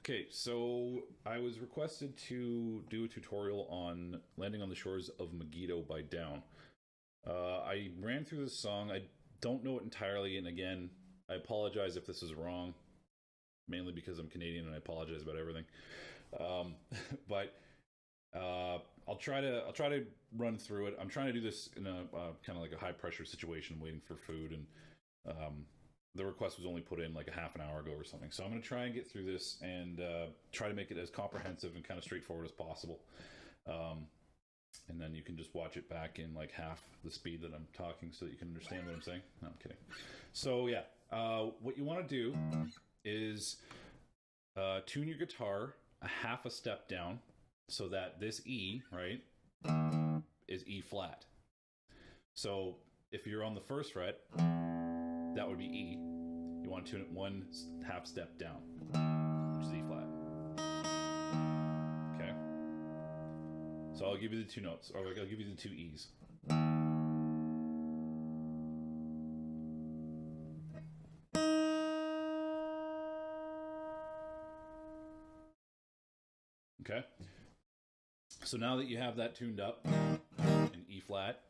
Okay, so I was requested to do a tutorial on Landing on the Shores of Meggido by Down. I ran through this song. I don't know it entirely, and again, I apologize if this is wrong, mainly because I'm Canadian and I apologize about everything. But I'll try to run through it. I'm trying to do this in a kind of like a high pressure situation, waiting for food, and the request was only put in like a half an hour ago or something. So I'm going to try and get through this and try to make it as comprehensive and kind of straightforward as possible. And then you can just watch it back in like half the speed that I'm talking so that you can understand what I'm saying. No, I'm kidding. So yeah, what you want to do is tune your guitar a half a step down so that this E, right, is E flat. So if you're on the first fret, that would be E. You want to tune it one half step down, which is E flat. Okay? So I'll give you the two notes, or like I'll give you the two E's. Okay? So now that you have that tuned up in E flat,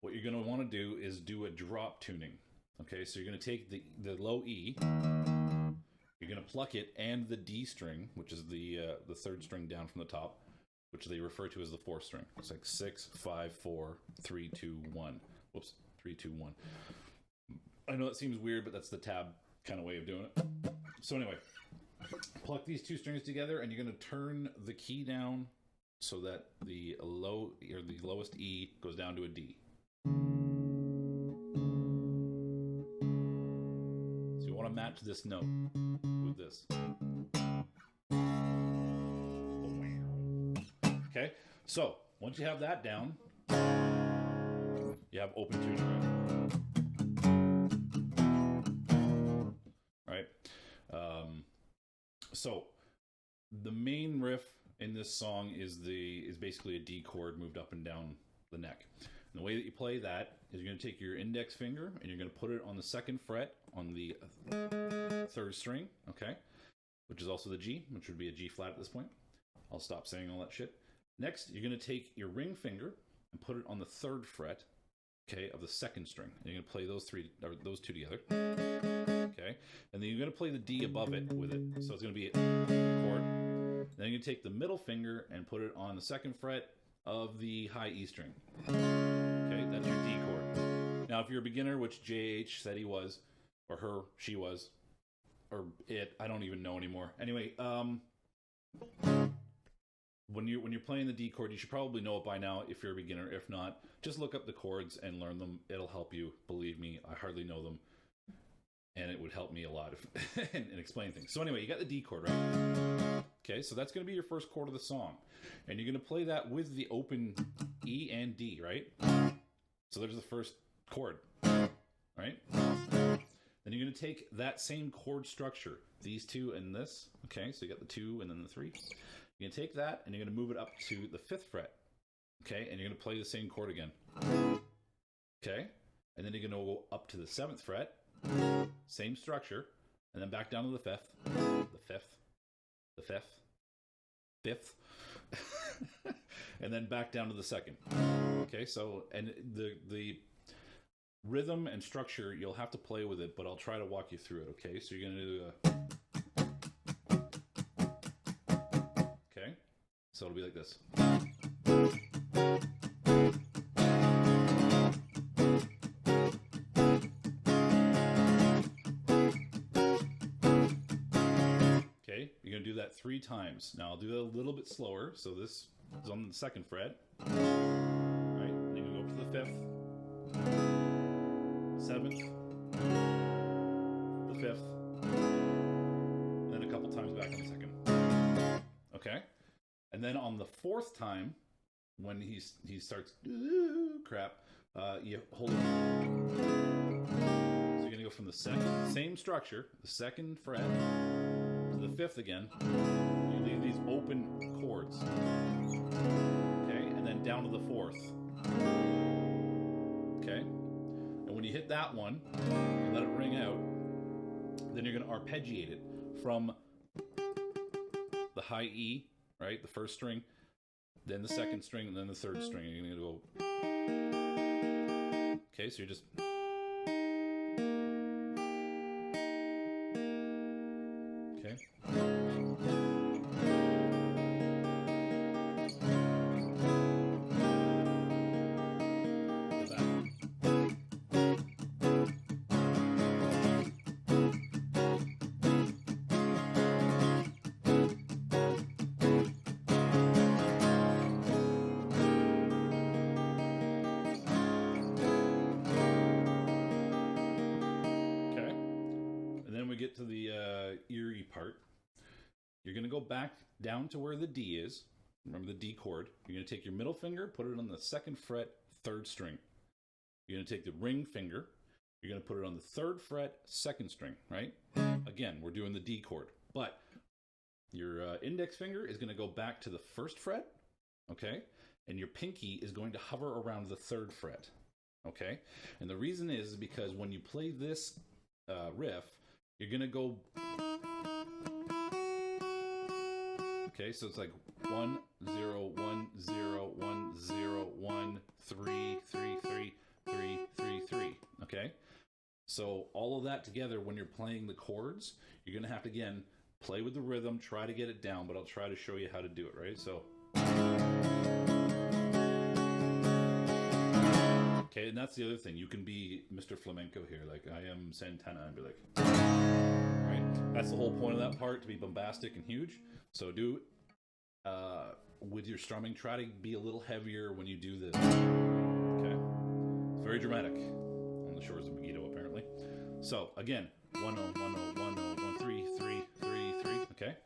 what you're going to want to do is do a drop tuning. Okay, so you're going to take the low E, you're going to pluck it and the D string, which is the third string down from the top, which they refer to as the fourth string. It's like 6, 5, 4, 3, 2, 1. Whoops, 3, 2, 1. I know that seems weird, but that's the tab kind of way of doing it. So anyway, pluck these two strings together, and you're going to turn the key down so that the lowest E goes down to a D. Match this note with this. Okay, so once you have that down, you have open tuning, right? So the main riff in this song is basically a D chord moved up and down the neck. And the way that you play that is you're going to take your index finger and you're going to put it on the second fret on the third string, okay? Which is also the G, which would be a G flat at this point. I'll stop saying all that shit. Next, you're going to take your ring finger and put it on the third fret, okay, of the second string. And you're going to play those two together, okay? And then you're going to play the D above it with it. So it's going to be a chord. Then you're going to take the middle finger and put it on the second fret of the high E string. Okay, that's your D chord. Now, if you're a beginner, which JH said he was, or her, she was, or it, I don't even know anymore. Anyway, when you're playing the D chord, you should probably know it by now if you're a beginner. If not, just look up the chords and learn them. It'll help you. Believe me, I hardly know them, and it would help me a lot and explain things. So anyway, you got the D chord, right? Okay, so that's going to be your first chord of the song. And you're going to play that with the open E and D, right? So there's the first chord, right? Then you're going to take that same chord structure, these two and this, okay? So you got the 2 and then the 3. You're going to take that and you're going to move it up to the 5th fret, okay? And you're going to play the same chord again, okay? And then you're going to go up to the 7th fret, same structure, and then back down to the 5th, the 5th, the 5th, 5th, and then back down to the 2nd. Okay, so, and the rhythm and structure, you'll have to play with it, but I'll try to walk you through it, okay? So you're going to do okay? So it'll be like this. Okay, you're going to do that 3 times. Now I'll do it a little bit slower. So this is on the 2nd fret. Right? Then you're going to go up to the 5th. 7th, the 5th, and then a couple times back on the 2nd. Okay? And then on the 4th time, when he starts crap, you hold it. So you're going to go from the 2nd, same structure, the 2nd fret, to the 5th again. You leave these open chords. Okay? And then down to the 4th. Okay? And when you hit that one, you let it ring out, then you're going to arpeggiate it from the high E, right? The first string, then the second string, and then the third string. And you're going to go. Okay, so you're just. Okay. Get to the Eerie part. You're going to go back down to where the D is. Remember the D chord. You're going to take your middle finger, put it on the 2nd fret, 3rd string. You're going to take the ring finger. You're going to put it on the 3rd fret, 2nd string, right? Again, we're doing the D chord. But your index finger is going to go back to the 1st fret, okay? And your pinky is going to hover around the 3rd fret, okay? And the reason is because when you play this riff, you're going to go, okay, so it's like 1, 0, 1, 0, 1, 0, 1, 3, 3, 3, 3, 3, 3, okay? So all of that together, when you're playing the chords, you're going to have to, again, play with the rhythm, try to get it down, but I'll try to show you how to do it, right? So, okay, and that's the other thing. You can be Mr. Flamenco here, like I am Santana, and be like, right? That's the whole point of that part, to be bombastic and huge. So do with your strumming, try to be a little heavier when you do this. Okay, it's very dramatic on the shores of Meggido, apparently. So again, 1 0 1 0 1 0 1 3 3 3 3. Okay.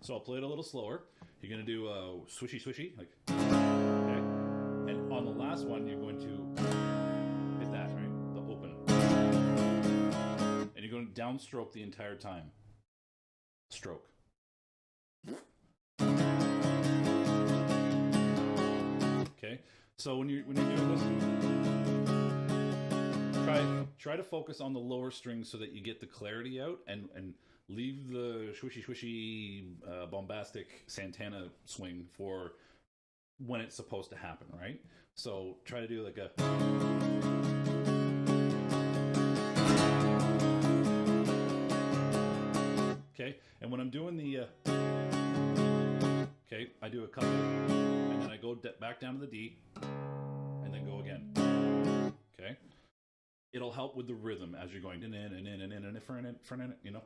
So I'll play it a little slower. You're going to do a swishy swishy, like, okay. And on the last one, you're going to hit that, right? The open. And you're going to downstroke the entire time. Stroke. Okay. So when you're doing this, try to focus on the lower strings so that you get the clarity out, and leave the swishy swishy bombastic Santana swing for when it's supposed to happen, right? So try to do like a, okay, and when I'm doing the okay, I do a couple and then I go back down to the D and then go again. Okay, it'll help with the rhythm as you're going in and front, you know.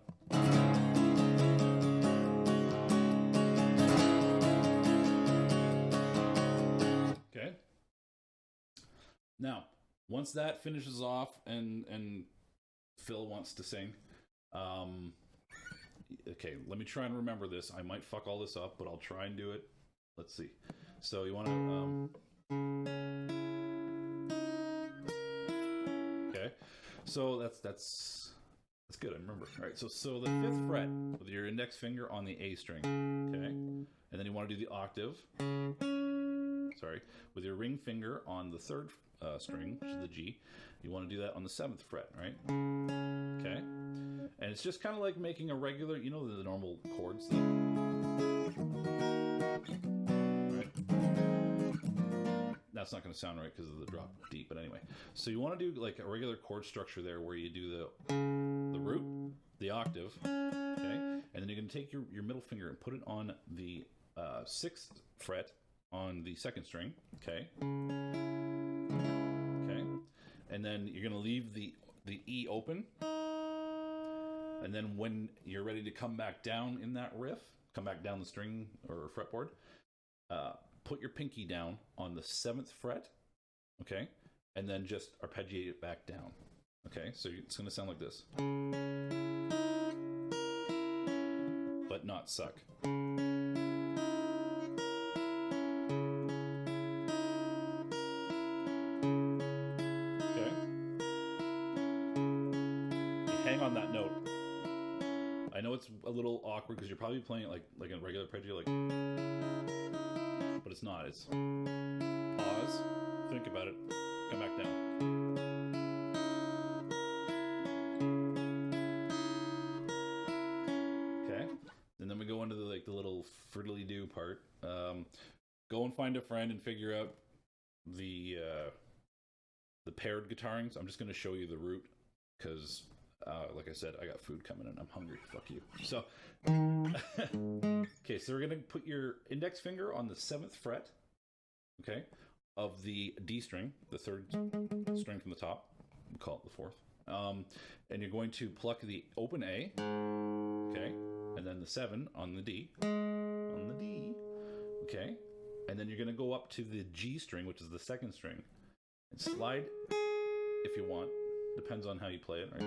Okay. Now, once that finishes off and Phil wants to sing, okay, let me try and remember this. I might fuck all this up, but I'll try and do it. Let's see. So you want to okay. So that's good. I remember. All right. So the 5th fret with your index finger on the A string. Okay. And then you want to do the octave. Sorry, with your ring finger on the 3rd string, which is the G. You want to do that on the 7th fret, right? Okay. And it's just kind of like making a regular, you know, the normal chords. Right. That's not going to sound right because of the drop D, but anyway. So you want to do like a regular chord structure there where you do the root, the octave, okay? And then you're going to take your middle finger and put it on the 6th fret on the 2nd string, okay? Okay. And then you're going to leave the E open. And then when you're ready to come back down in that riff, come back down the string or fretboard, put your pinky down on the 7th fret, okay? And then just arpeggiate it back down, okay? So it's going to sound like this. But not suck. Okay? You hang on that note. I know it's a little awkward because you're probably playing it like a regular arpeggio, like, but it's not. It's pause, think about it, come back down. Okay, and then we go into the little friddly-do part. Go and find a friend and figure out the paired guitarings. I'm just going to show you the route because, like I said, I got food coming and I'm hungry. Fuck you. So, okay, so we're going to put your index finger on the 7th fret, okay, of the D string, the 3rd string from the top. We'll call it the 4th. And you're going to pluck the open A, okay, and then the 7 on the D, okay, and then you're going to go up to the G string, which is the 2nd string, and slide if you want. Depends on how you play it, right?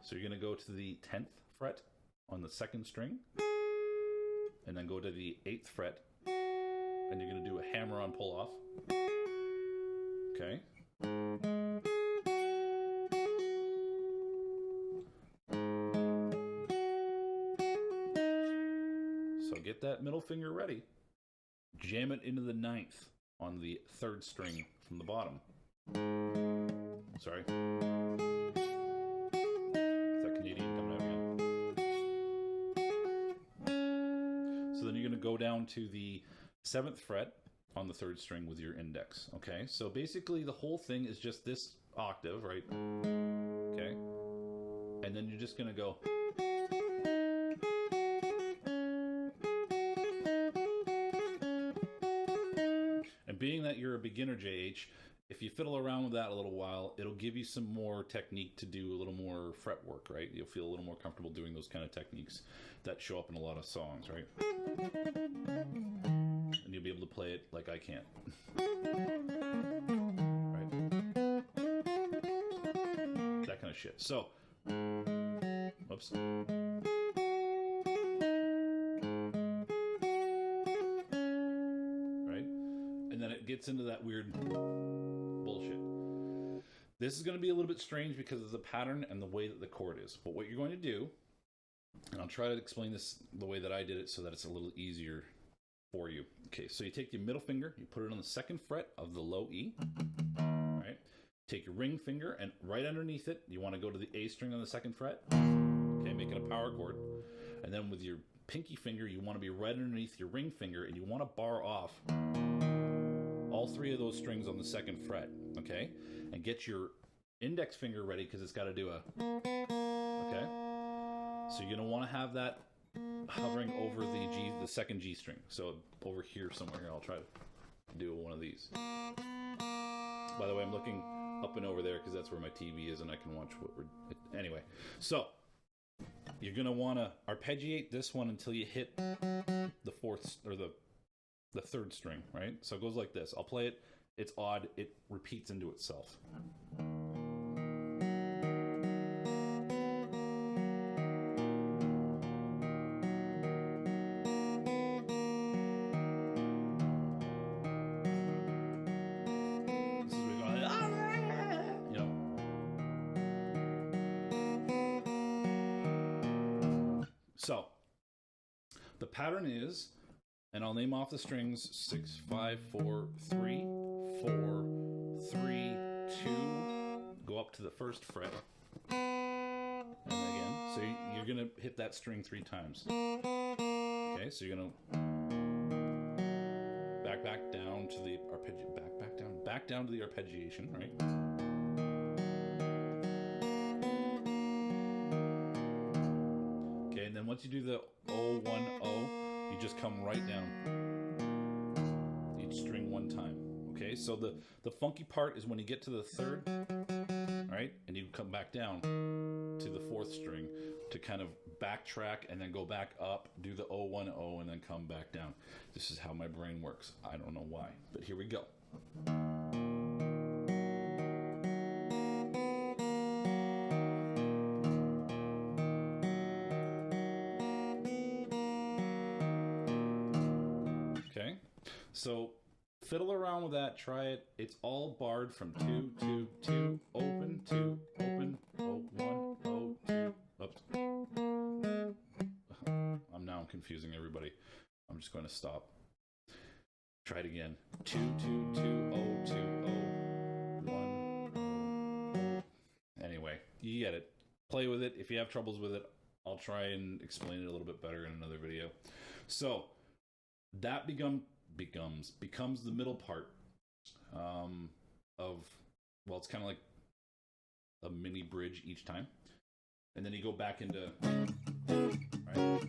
So you're going to go to the 10th fret on the 2nd string, and then go to the 8th fret, and you're going to do a hammer-on pull-off, okay? So get that middle finger ready. Jam it into the 9th on the 3rd string from the bottom. Sorry. Is that Canadian coming out again? So then you're going to go down to the 7th fret on the 3rd string with your index. Okay, so basically the whole thing is just this octave, right? Okay, and then you're just going to go. And being that you're a beginner, JH, if you fiddle around with that a little while, it'll give you some more technique to do a little more fret work, right? You'll feel a little more comfortable doing those kind of techniques that show up in a lot of songs, right? And you'll be able to play it like I can. Right? That kind of shit. So, whoops. Right? And then it gets into that weird bullshit. This is going to be a little bit strange because of the pattern and the way that the chord is. But what you're going to do, and I'll try to explain this the way that I did it so that it's a little easier for you. Okay, so you take your middle finger, you put it on the 2nd fret of the low E. Right? Take your ring finger and right underneath it, you want to go to the A string on the 2nd fret. Okay, make it a power chord. And then with your pinky finger, you want to be right underneath your ring finger and you want to bar off all 3 of those strings on the 2nd fret, okay? And get your index finger ready because it's got to do a, okay? So you're going to want to have that hovering over the G, the 2nd G string. So over here somewhere here, I'll try to do one of these. By the way, I'm looking up and over there because that's where my TV is and I can watch what we're, anyway. So you're going to want to arpeggiate this one until you hit the 4th, or the 3rd string, right? So it goes like this. I'll play it. It's odd. It repeats into itself. This is where you're going, you know. So the pattern is, and I'll name off the strings: 6, 5, 4, 3, 4, 3, 2. Go up to the 1st fret. And again, so you're going to hit that string 3 times. Okay, so you're going to back down to the arpeggio, back down to the arpeggiation, right? Okay, and then once you do the O, 1, O, you just come right down each string 1 time. Okay, so the funky part is when you get to the 3rd, right, and you come back down to the 4th string to kind of backtrack and then go back up, do the O, 1, O, and then come back down. This is how my brain works. I don't know why, but here we go. So fiddle around with that, try it. It's all barred from 2, 2, 2, open, 2, open, O, 1, O, 2, oops. confusing everybody. I'm just going to stop. Try it again. 2 2 2 0 2 0 1. Anyway, you get it. Play with it. If you have troubles with it, I'll try and explain it a little bit better in another video. So that becomes the middle part of, well, it's kind of like a mini bridge each time, and then you go back into, right?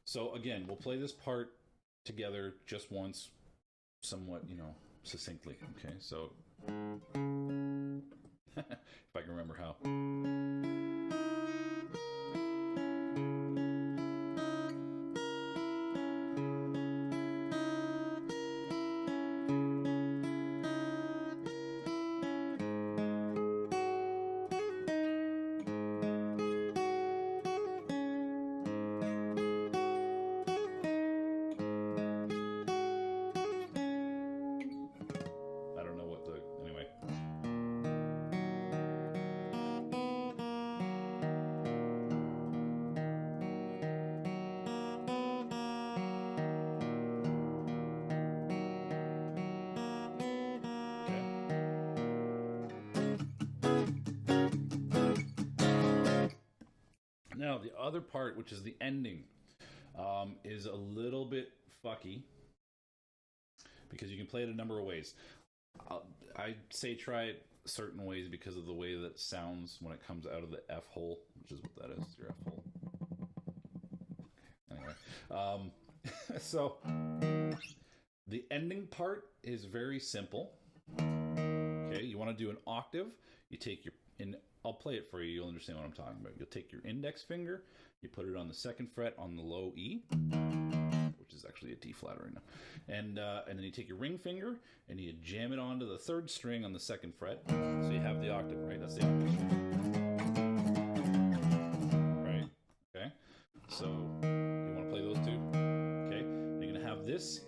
So again, we'll play this part together just once, somewhat, succinctly. Okay, so if I can remember how. Now, the other part, which is the ending, is a little bit fucky because you can play it a number of ways. I say try it certain ways because of the way that it sounds when it comes out of the F hole, which is what that is, your F hole. Anyway, so the ending part is very simple. Okay, you want to do an octave. You take your, I'll play it for you. You'll understand what I'm talking about. You'll take your index finger, you put it on the 2nd fret on the low E, which is actually a D flat right now, and then you take your ring finger and you jam it onto the 3rd string on the 2nd fret, so you have the octave, right? That's the octave string, right? Okay. So you want to play those two? Okay. You're gonna have this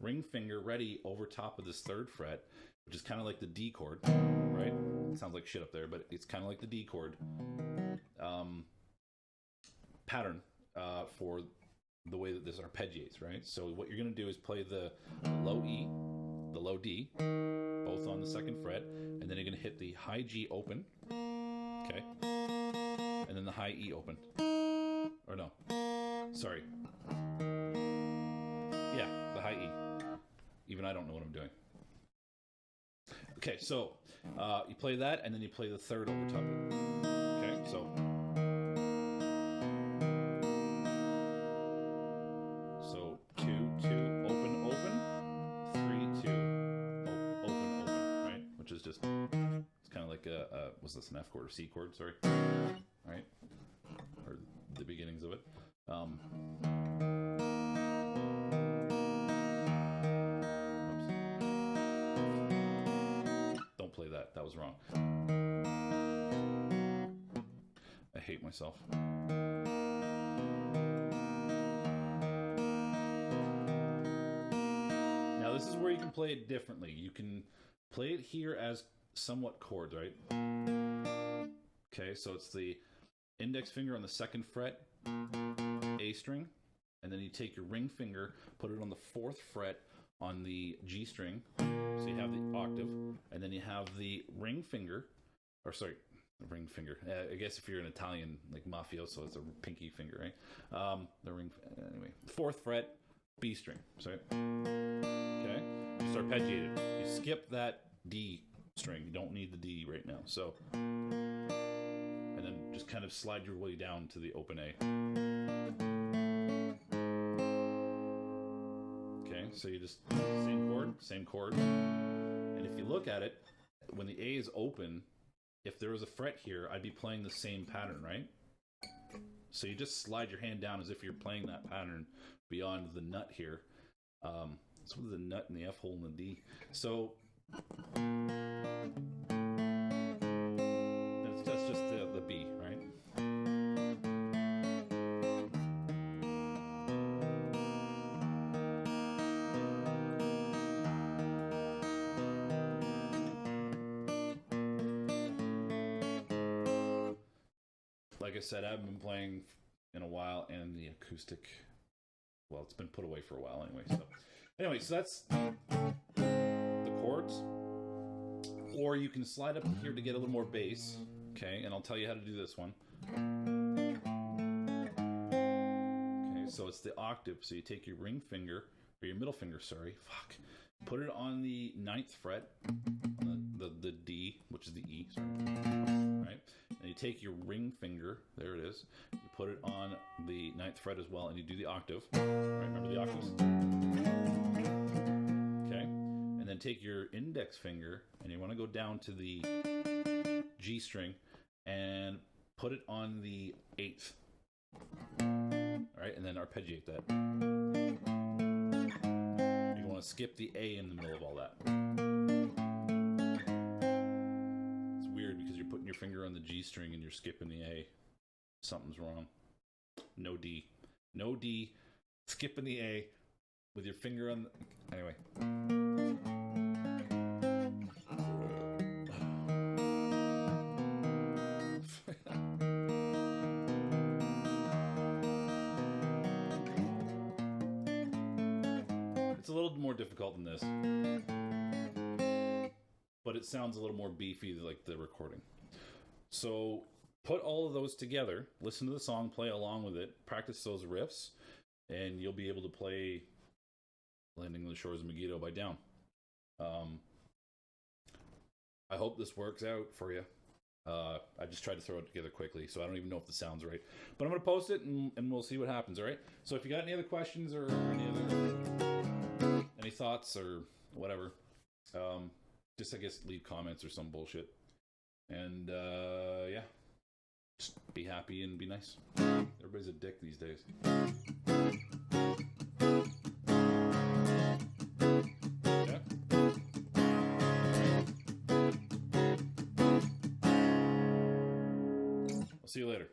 ring finger ready over top of this 3rd fret, which is kind of like the D chord, right? It sounds like shit up there, but it's kind of like the D chord pattern for the way that this arpeggiates, right? So what you're going to do is play the low E, the low D, both on the 2nd fret, and then you're going to hit the high G open, okay? And then the high E open. Or no, sorry. Yeah, the high E. Even I don't know what I'm doing. Okay, so you play that, and then you play the 3rd over top of it. Okay, so 2 2 open open, 3 2 open open, right? Which is just, it's kind of like was this an F chord or C chord? Sorry, right? Or the beginnings of it. Play that. That was wrong. I hate myself. Now this is where you can play it differently. You can play it here as somewhat chords, right? Okay, so it's the index finger on the 2nd fret, A string, and then you take your ring finger, put it on the 4th fret on the G string, so you have the octave, and then you have the ring finger, or sorry, the ring finger. I guess if you're an Italian, like mafioso, it's a pinky finger, right? The ring, anyway, 4th fret, B string, sorry. Okay, just arpeggiate it. You skip that D string. You don't need the D right now, so, and then just kind of slide your way down to the open A. So you just, same chord. And if you look at it, when the A is open, if there was a fret here, I'd be playing the same pattern, right? So you just slide your hand down as if you're playing that pattern beyond the nut here. So the nut and the F hole and the D. So that's just the B, right? like I said, I haven't been playing in a while, and the acoustic, well, it's been put away for a while anyway. So that's the chords. Or you can slide up here to get a little more bass. Okay, and I'll tell you how to do this one. Okay, so it's the octave. So you take your ring finger, or your middle finger, sorry, put it on the 9th fret, the D, which is the E, sorry, right? And you take your ring finger, there it is, you put it on the 9th fret as well, and you do the octave, right? Remember the octaves? Okay, and then take your index finger, and you want to go down to the G string, and put it on the 8th, all right? And then arpeggiate that. You want to skip the A in the middle of all that. It's weird because you're putting your finger on the G string and you're skipping the A. Something's wrong. No D. No D. Skipping the A with your finger on the... Anyway. It's a little more difficult than this, but it sounds a little more beefy like the recording. So put all of those together, listen to the song, play along with it, practice those riffs, and you'll be able to play Landing on the Shores of Meggido by Down. I hope this works out for you. I just tried to throw it together quickly, so I don't even know if the sound's right. But I'm going to post it, and we'll see what happens, all right? So if you got any other questions or any thoughts or whatever, just, I guess, leave comments or some bullshit. And, yeah, just be happy and be nice. Everybody's a dick these days. Yeah? I'll see you later.